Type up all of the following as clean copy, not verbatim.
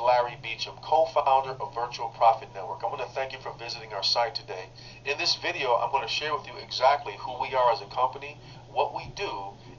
Larry Beecham, co-founder of Virtual Profit Network. I want to thank you for visiting our site today. In this video, I'm going to share with you exactly who we are as a company, what we do,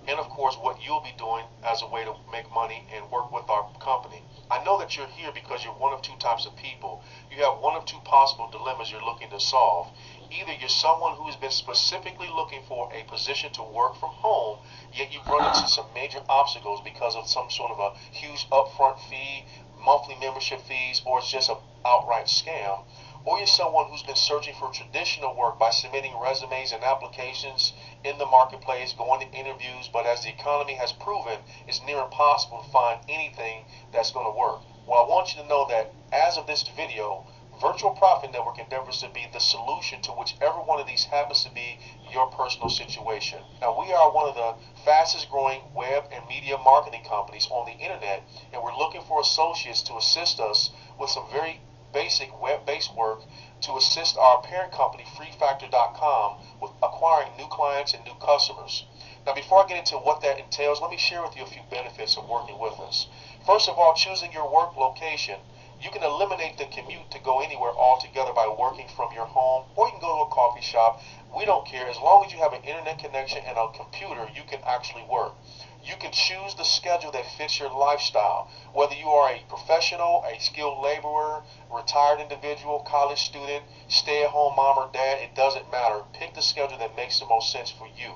and of course what you'll be doing as a way to make money and work with our company. I know that you're here because you're one of two types of people. You have one of two possible dilemmas you're looking to solve. Either you're someone who has been specifically looking for a position to work from home, yet you've run into some major obstacles because of some sort of a huge upfront fee, monthly membership fees, or it's just an outright scam. Or you're someone who's been searching for traditional work by submitting resumes and applications in the marketplace, going to interviews, but as the economy has proven, it's near impossible to find anything that's going to work. Well, I want you to know that as of this video, Virtual Profit Network endeavors to be the solution to whichever one of these happens to be your personal situation. Now, we are one of the fastest growing web and media marketing companies on the internet, and we're looking for associates to assist us with some very basic web-based work to assist our parent company, freefactor.com, with acquiring new clients and new customers. Now, before I get into what that entails, let me share with you a few benefits of working with us. First of all, choosing your work location. You can eliminate the commute to go anywhere altogether by working from your home, or you can go to a coffee shop. We don't care. As long as you have an internet connection and a computer, you can actually work. You can choose the schedule that fits your lifestyle. Whether you are a professional, a skilled laborer, retired individual, college student, stay-at-home mom or dad, it doesn't matter. Pick the schedule that makes the most sense for you.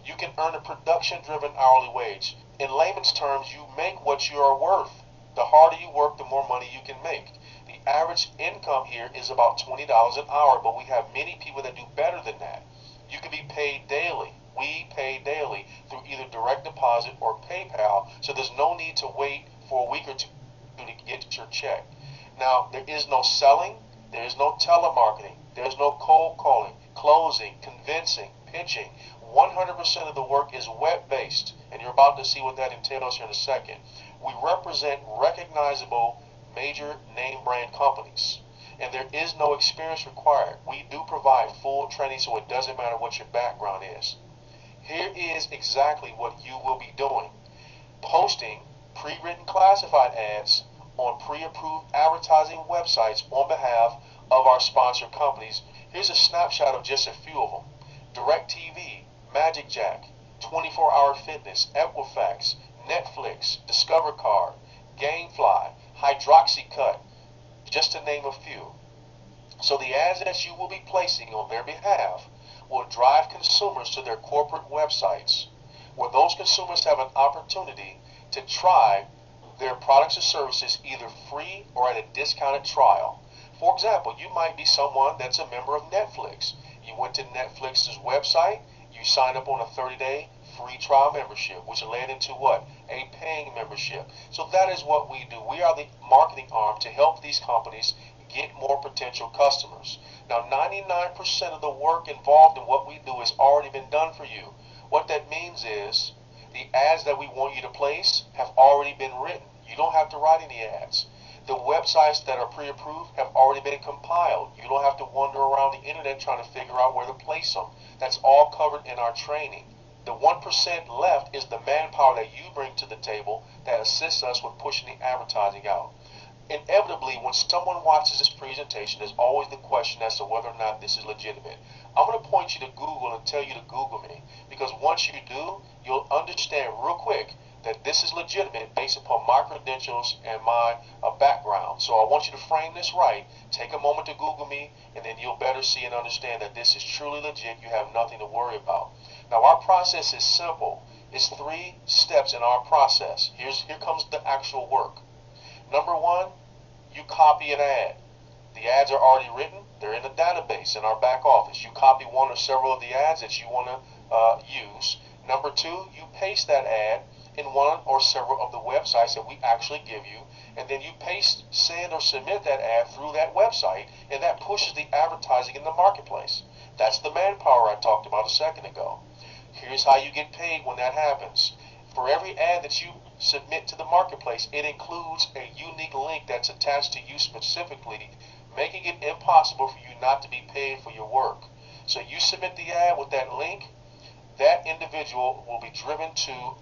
You can earn a production-driven hourly wage. In layman's terms, you make what you are worth. The harder you work, the more money you can make. The average income here is about $20 an hour, but we have many people that do better than that. You can be paid daily. We pay daily through either direct deposit or PayPal, so there's no need to wait for a week or two to get your check. Now, there is no selling, there is no telemarketing, there's no cold calling, closing, convincing, pitching. 100% of the work is web-based, and you're about to see what that entails here in a second. We represent recognizable major name brand companies, and there is no experience required. We do provide full training, so it doesn't matter what your background is. Here is exactly what you will be doing. Posting pre-written classified ads on pre-approved advertising websites on behalf of our sponsored companies. Here's a snapshot of just a few of them. DirecTV, Magic Jack, 24 Hour Fitness, Equifax, Netflix, Discover Card, Gamefly, HydroxyCut, just to name a few. So the ads that you will be placing on their behalf will drive consumers to their corporate websites, where those consumers have an opportunity to try their products or services either free or at a discounted trial. For example, you might be someone that's a member of Netflix. You went to Netflix's website, you signed up on a 30-day free trial membership, which led into what? A paying membership. So that is what we do. We are the marketing arm to help these companies get more potential customers. Now, 99% of the work involved in what we do has already been done for you. What that means is the ads that we want you to place have already been written. You don't have to write any ads. The websites that are pre-approved have already been compiled. You don't have to wander around the internet trying to figure out where to place them. That's all covered in our training. The 1% left is the manpower that you bring to the table that assists us with pushing the advertising out. Inevitably, when someone watches this presentation, there's always the question as to whether or not this is legitimate. I'm going to point you to Google and tell you to Google me, because once you do, you'll understand real quick that this is legitimate based upon my credentials and my background. So I want you to frame this right. Take a moment to Google me, and then you'll better see and understand that this is truly legit. You have nothing to worry about. Now, our process is simple. It's 3 steps in our process. Here comes the actual work. Number 1, you copy an ad. The ads are already written. They're in the database in our back office. You copy one or several of the ads that you want to use. Number 2, you paste that ad in one or several of the websites that we actually give you, and then you paste, send, or submit that ad through that website, and that pushes the advertising in the marketplace. That's the manpower I talked about a second ago. Here's how you get paid when that happens. For every ad that you submit to the marketplace, it includes a unique link that's attached to you specifically, making it impossible for you not to be paid for your work. So you submit the ad with that link, that individual will be driven to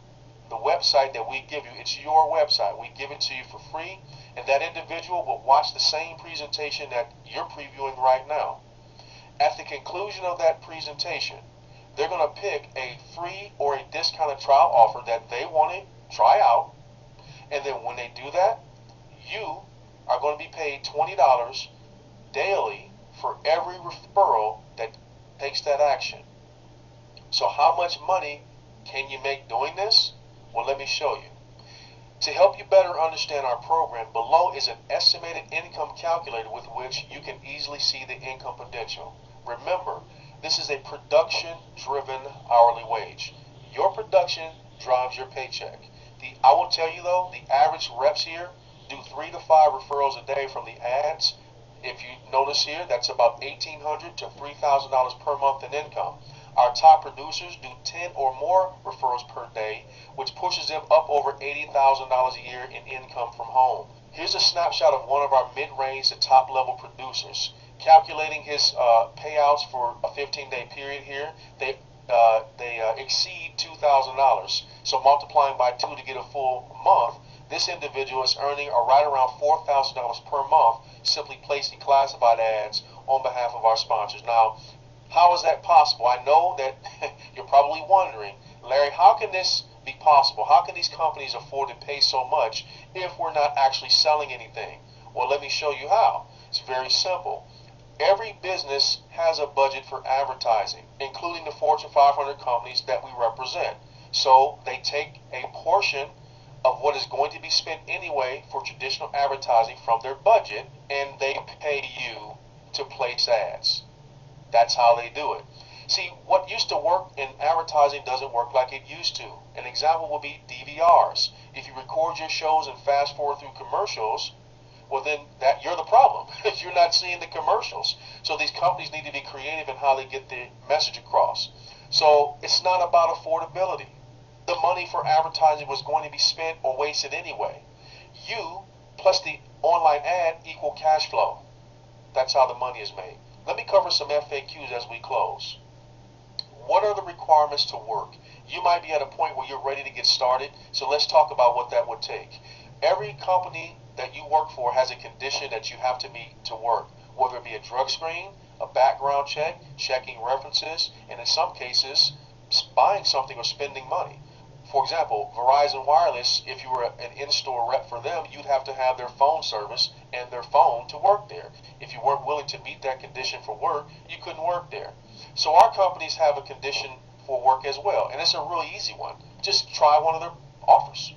the website that we give you. It's your website. We give it to you for free, And that individual will watch the same presentation that you're previewing right now. At the conclusion of that presentation, they're going to pick a free or a discounted trial offer that they want to try out. And then when they do that, you are going to be paid $20 daily for every referral that takes that action. So how much money can you make doing this? Well, let me show you. To help you better understand our program, below is an estimated income calculator with which you can easily see the income potential. Remember, this is a production-driven hourly wage. Your production drives your paycheck. I will tell you though, the average reps here do 3 to 5 referrals a day from the ads. If you notice here, that's about $1,800 to $3,000 per month in income. Our top producers do 10 or more referrals per day, which pushes them up over $80,000 a year in income from home. Here's a snapshot of one of our mid-range to top-level producers. Calculating his payouts for a 15-day period here, they exceed $2,000. So multiplying by 2 to get a full month, this individual is earning right around $4,000 per month simply placing classified ads on behalf of our sponsors. Now, how is that possible? I know that you're probably wondering, Larry, how can this be possible? How can these companies afford to pay so much if we're not actually selling anything? Well, let me show you how. It's very simple. Every business has a budget for advertising, including the Fortune 500 companies that we represent. So they take a portion of what is going to be spent anyway for traditional advertising from their budget, and they pay you to place ads. That's how they do it. See, what used to work in advertising doesn't work like it used to. An example would be DVRs. If you record your shows and fast forward through commercials, well then you're the problem. You're not seeing the commercials. So these companies need to be creative in how they get the message across. So it's not about affordability. The money for advertising was going to be spent or wasted anyway. You plus the online ad equal cash flow. That's how the money is made. Let me cover some FAQs as we close. What are the requirements to work? You might be at a point where you're ready to get started, so let's talk about what that would take. Every company that you work for has a condition that you have to meet to work, whether it be a drug screen, a background check, checking references, and in some cases, buying something or spending money. For example, Verizon Wireless, if you were an in-store rep for them, you'd have to have their phone service and their phone to work there. If you weren't willing to meet that condition for work, you couldn't work there. So our companies have a condition for work as well, and it's a really easy one. Just try one of their offers.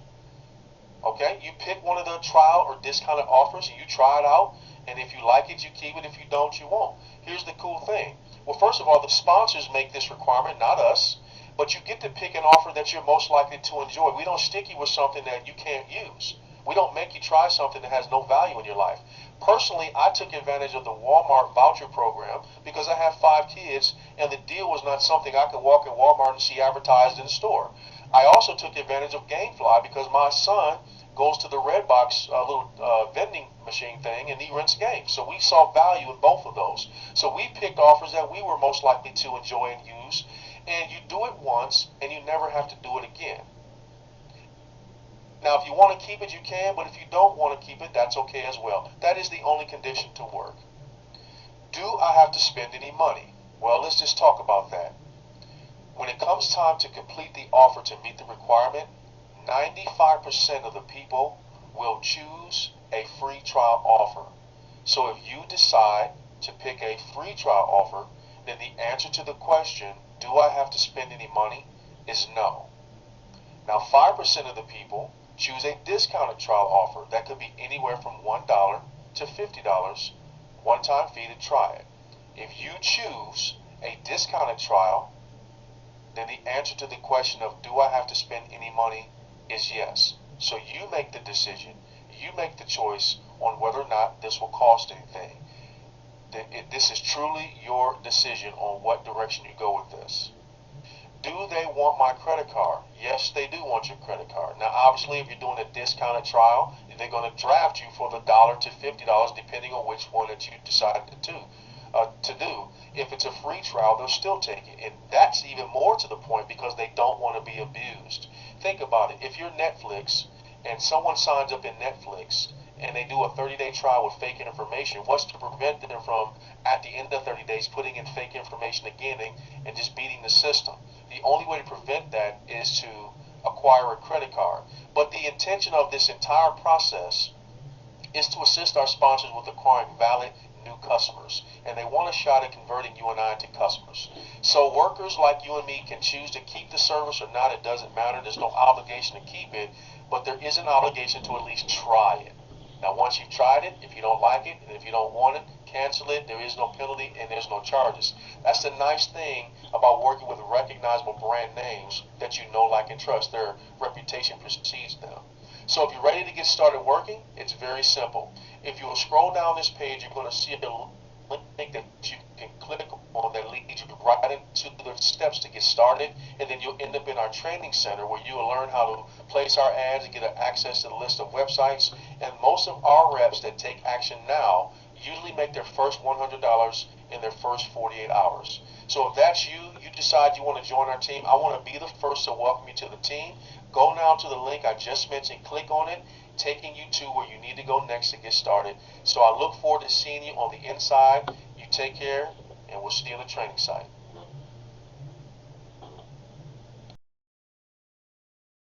Okay, you pick one of the trial or discounted offers and you try it out, and if you like it, you keep it. If you don't, you won't. Here's the cool thing. Well, first of all, the sponsors make this requirement, not us, but you get to pick an offer that you're most likely to enjoy. We don't stick you with something that you can't use. We don't make you try something that has no value in your life. Personally, I took advantage of the Walmart voucher program because I have 5 kids, and the deal was not something I could walk in Walmart and see advertised in the store. I also took advantage of Gamefly because my son goes to the Redbox little vending machine thing, and he rents games. So we saw value in both of those. So we picked offers that we were most likely to enjoy and use, and you do it once, and you never have to do it again. Now, if you want to keep it, you can, but if you don't want to keep it, that's okay as well. That is the only condition to work. Do I have to spend any money? Well, let's just talk about that. When it comes time to complete the offer to meet the requirement, 95% of the people will choose a free trial offer. So if you decide to pick a free trial offer, then the answer to the question, do I have to spend any money, is no. Now, 5% of the people choose a discounted trial offer. That could be anywhere from $1 to $50, one-time fee to try it. If you choose a discounted trial, then the answer to the question of do I have to spend any money is yes. So you make the decision. You make the choice on whether or not this will cost anything. This is truly your decision on what direction you go with this. Do they want my credit card? Yes, they do want your credit card. Now, obviously, if you're doing a discounted trial, they're going to draft you for the $1 to $50, depending on which one that you decide to do. If it's a free trial, they'll still take it. And that's even more to the point because they don't want to be abused. Think about it. If you're Netflix and someone signs up in Netflix and they do a 30-day trial with fake information, what's to prevent them from, at the end of 30 days, putting in fake information again and just beating the system? The only way to prevent that is to acquire a credit card. But the intention of this entire process is to assist our sponsors with acquiring valid new customers, and they want a shot at converting you and I into customers. So workers like you and me can choose to keep the service or not. It doesn't matter. There's no obligation to keep it, but there is an obligation to at least try it. Now, once you've tried it, if you don't like it and if you don't want it, cancel it. There is no penalty and there's no charges. That's the nice thing about working with recognizable brand names that you know, like, and trust. Their reputation precedes them. So if you're ready to get started working, it's very simple. If you will scroll down this page, you're going to see a link that you can click on that leads you right into the steps to get started, and then you'll end up in our training center where you will learn how to place our ads and get access to the list of websites. And most of our reps that take action now usually make their first $100 in their first 48 hours. So if that's you, you decide you want to join our team, I want to be the first to welcome you to the team. Go now to the link I just mentioned, click on it, taking you to where you need to go next to get started. So I look forward to seeing you on the inside. You take care, and we'll see you on the training site.